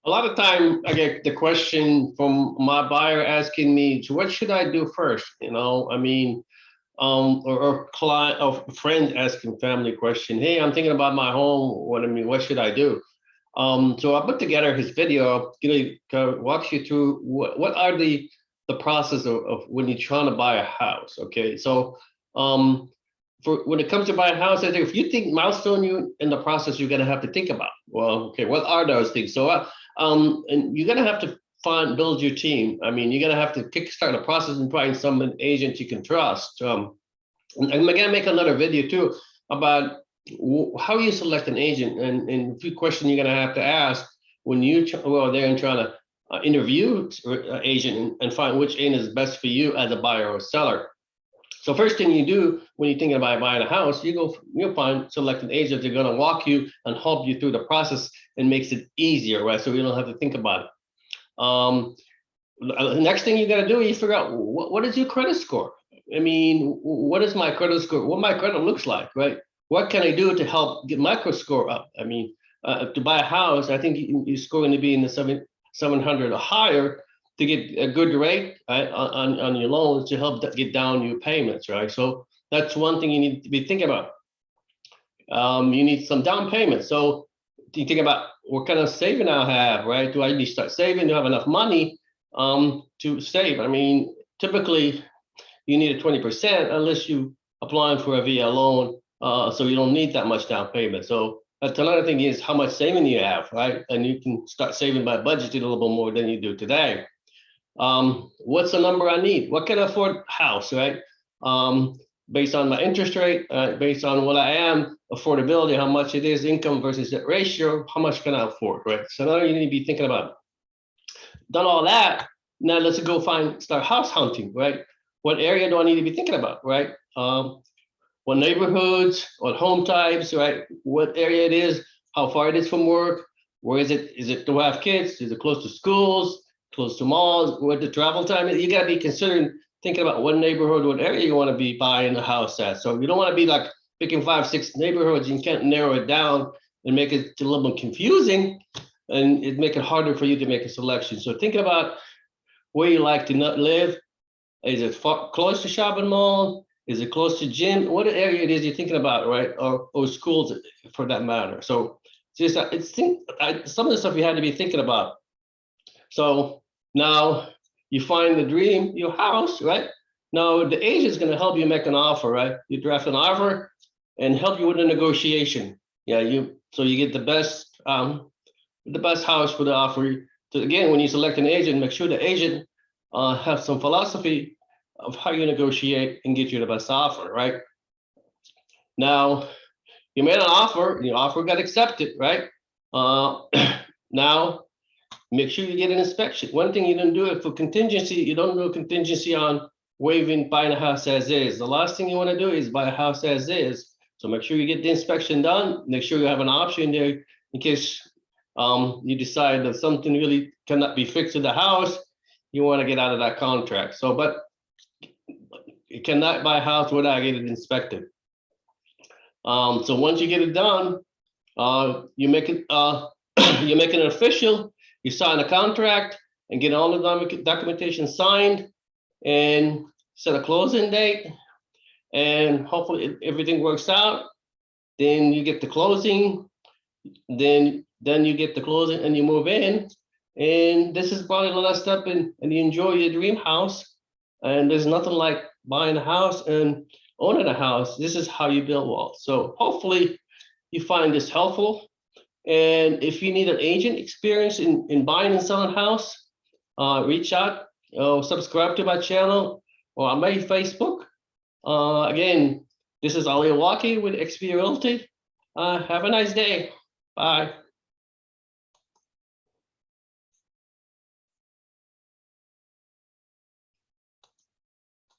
A lot of time I get the question from my buyer asking me, "So what should I do first?" I mean, or client or friends asking family question, "Hey, I'm thinking about my home. What should I do?" So I put together his video, walks you through what are the process of when you're trying to buy a house. Okay, so um, for when it comes to buy a house, I think if you think milestone you in the process, you're gonna have to think about, well, okay, what are those things? So and you're gonna have to build your team. I mean, you're gonna have to kickstart the process and find some agent you can trust. And I'm gonna make another video too about how you select an agent, and a few questions you're gonna have to ask when you there and trying to interview an agent and find which agent is best for you as a buyer or seller. So first thing you do when you're thinking about buying a house, you'll select an agent. They're gonna walk you and help you through the process and makes it easier, right? So you don't have to think about it. The next thing you got to do is figure out what is your credit score. I mean, what is my credit score? What my credit looks like, right? What can I do to help get my credit score up? I mean, to buy a house, I think your score going to be in the 700 or higher to get a good rate, right, on your loans to help get down your payments, right? So that's one thing you need to be thinking about. You need some down payment. So you think about what kind of saving I have, right? Do I need to start saving? Do I have enough money to save? I mean, typically you need a 20% unless you applying for a VA loan, so you don't need that much down payment. So that's another thing is how much saving you have, right? And you can start saving by budgeting a little bit more than you do today. What's the number I need? What can I afford house, right? Based on my interest rate, based on what I am, affordability, how much it is, income versus that ratio, how much can I afford, right? So now you need to be thinking about. Done all that, now let's go start house hunting, right? What area do I need to be thinking about, right? What neighborhoods, what home types, right? What area it is, how far it is from work, where is it? Is it to have kids? Is it close to schools, close to malls? What the travel time is? You got to be considering thinking about what neighborhood, what area you want to be buying a house at. So you don't want to be like picking 5, 6 neighborhoods. You can't narrow it down and make it a little bit confusing, and it make it harder for you to make a selection. So think about where you like to not live. Is it close to shopping mall? Is it close to gym? What area it is you're thinking about, right? Or schools for that matter. So just some of the stuff you had to be thinking about. So now you find the dream, your house, right? Now the agent is going to help you make an offer, right? You draft an offer and help you with a negotiation. Yeah, so you get the best house for the offer. So again, when you select an agent, make sure the agent have some philosophy of how you negotiate and get you the best offer, right? Now you made an offer, your offer got accepted, right? Now make sure you get an inspection. One thing you don't do it for contingency, you don't do a contingency on waiving buying a house as is. The last thing you want to do is buy a house as is. So make sure you get the inspection done. Make sure you have an option there in case you decide that something really cannot be fixed to the house. You want to get out of that contract. So, but you cannot buy a house without getting it inspected. So once you get it done, you make it you make it official. You sign a contract and get all the documentation signed and set a closing date. And hopefully everything works out. Then you get the closing. Then you get the closing and you move in. And this is probably the last step and you enjoy your dream house. And there's nothing like buying a house and owning a house. This is how you build wealth. So hopefully you find this helpful. And if you need an agent experience in buying and selling a house, reach out, subscribe to my channel or on my Facebook. Again, this is Ali Awaki with XP Realty. Have a nice day. Bye.